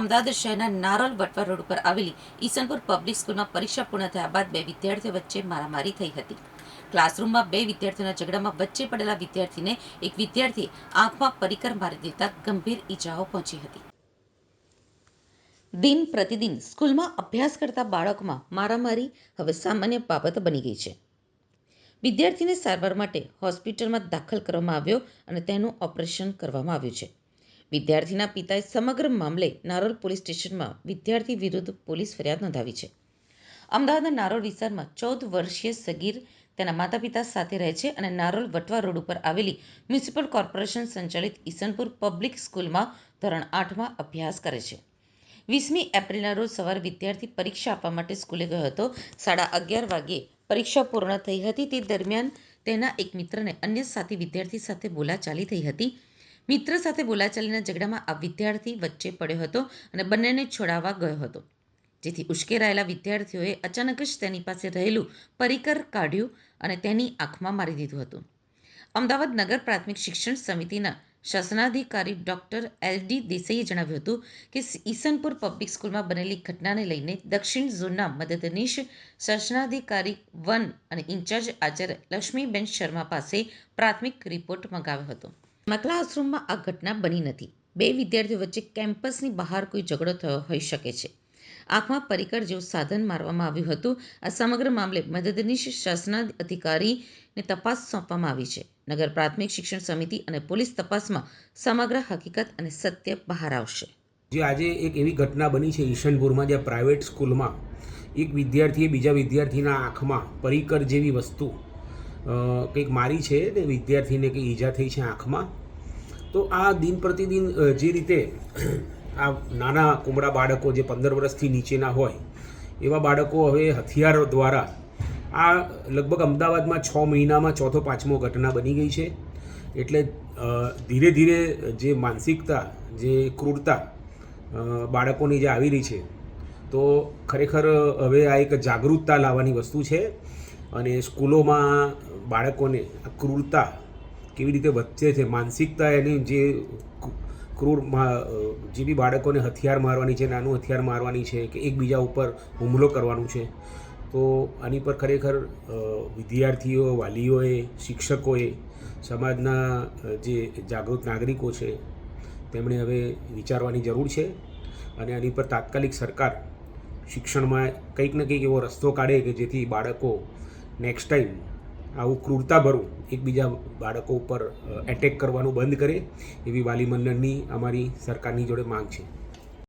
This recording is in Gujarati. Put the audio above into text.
અમદાવાદ શહેરના નારોલ વટવા રોડ ઉપર આવેલી ઈસનપુર પબ્લિક સ્કૂલમાં પરીક્ષા પૂર્ણ થયા બાદ બે વિદ્યાર્થીઓ વચ્ચે મારામારી થઈ હતી. ક્લાસરૂમમાં બે વિદ્યાર્થીઓના ઝઘડામાં વચ્ચે પડેલા વિદ્યાર્થીને એક વિદ્યાર્થીએ આંખમાં પરીકર મારી દેતા ગંભીર ઈજાઓ પહોંચી હતી. દિન પ્રતિદિન સ્કૂલમાં અભ્યાસ કરતા બાળકોમાં મારામારી હવે સામાન્ય બાબત બની ગઈ છે. વિદ્યાર્થીને સારવાર માટે હોસ્પિટલમાં દાખલ કરવામાં આવ્યો અને તેનું ઓપરેશન કરવામાં આવ્યું છે. વિદ્યાર્થીના પિતાએ સમગ્ર મામલે નારોલ પોલીસ સ્ટેશનમાં વિદ્યાર્થી વિરુદ્ધ પોલીસ ફરિયાદ નોંધાવી છે. અમદાવાદના નારોલ વિસ્તારમાં 14 વર્ષીય સગીર તેના માતા પિતા સાથે રહે છે અને નારોલ વટવા રોડ ઉપર આવેલી મ્યુનિસિપલ કોર્પોરેશન સંચાલિત ઈસનપુર પબ્લિક સ્કૂલમાં ધોરણ 8માં અભ્યાસ કરે છે. 20મી એપ્રિલના રોજ સવારે વિદ્યાર્થી પરીક્ષા આપવા માટે સ્કૂલે ગયો હતો. 11:30 વાગ્યે પરીક્ષા પૂર્ણ થઈ હતી. તે દરમિયાન તેના એક મિત્રને અન્ય સાથી વિદ્યાર્થી સાથે બોલાચાલી થઈ હતી. મિત્ર સાથે બોલાચાલીના ઝઘડામાં આ વિદ્યાર્થી વચ્ચે પડ્યો હતો અને બંનેને છોડાવવા ગયો હતો, જેથી ઉશ્કેરાયેલા વિદ્યાર્થીઓએ અચાનક જ તેની પાસે રહેલું પરિકર કાઢ્યું અને તેની આંખમાં મારી દીધું હતું. અમદાવાદ નગર પ્રાથમિક શિક્ષણ સમિતિના શાસનાધિકારી ડોક્ટર એલ.ડી. દેસાઈએ જણાવ્યું હતું કે ઈસનપુર પબ્લિક સ્કૂલમાં બનેલી ઘટનાને લઈને દક્ષિણ ઝોનના મદદનીશ શાસનાધિકારી 1 અને ઇન્ચાર્જ આચાર્ય લક્ષ્મીબેન શર્મા પાસે પ્રાથમિક રિપોર્ટ મંગાવ્યો હતો. ક્લાસરૂમમાં આ ઘટના બની નથી. બે વિદ્યાર્થીઓ વચ્ચે કેમ્પસની બહાર કોઈ ઝઘડો થયો હોઈ શકે છે. આંખમાં પરિકર જેવું સાધન મારવામાં આવ્યું હતું. આ સમગ્ર મામલે મદદનીશ શાસનાધિકારીને તપાસ સોંપવામાં આવી છે. નગર પ્રાથમિક શિક્ષણ સમિતિ અને પોલીસ તપાસમાં સમગ્ર હકીકત અને સત્ય બહાર આવશે. જે આજે એક એવી ઘટના બની છે ઈશનપુરમાં, જ્યાં પ્રાઇવેટ સ્કૂલમાં એક વિદ્યાર્થીએ બીજા વિદ્યાર્થીના આંખમાં પરિકર જેવી વસ્તુ કંઈક મારી છે ને વિદ્યાર્થીને કંઈ ઈજા થઈ છે આંખમાં. તો આ દિન પ્રતિદિન જે રીતે આ નાના કુમળા બાળકો જે 15 વર્ષથી નીચેના હોય એવા બાળકો હવે હથિયાર દ્વારા આ લગભગ અમદાવાદમાં 6 મહિનામાં ચોથો પાંચમો ઘટના બની ગઈ છે. એટલે ધીરે ધીરે જે માનસિકતા, જે ક્રૂરતા બાળકોની જે આવી રહી છે, તો ખરેખર હવે આ એક જાગૃતતા લાવવાની વસ્તુ છે. અને સ્કૂલોમાં બાળકોને આ ક્રૂરતા કેવી રીતે વધશે છે, માનસિકતા એની જે ક્રૂર જે બી બાળકોને હથિયાર મારવાની છે, નાનું હથિયાર મારવાની છે કે એકબીજા ઉપર હુમલો કરવાનું છે, તો આની પર ખરેખર વિદ્યાર્થીઓ, વાલીઓએ, શિક્ષકોએ, સમાજના જે જાગૃત નાગરિકો છે તેમણે હવે વિચારવાની જરૂર છે. અને આની પર તાત્કાલિક સરકાર શિક્ષણમાં કંઈક ને કંઈક એવો રસ્તો કાઢે કે જેથી બાળકો નેક્સ્ટ ટાઈમ આવું ક્રૂરતાભરું એકબીજા બાળકો ઉપર એટેક કરવાનું બંધ કરે, એવી વાલી મંડળની અમારી સરકારની જોડે માંગ છે.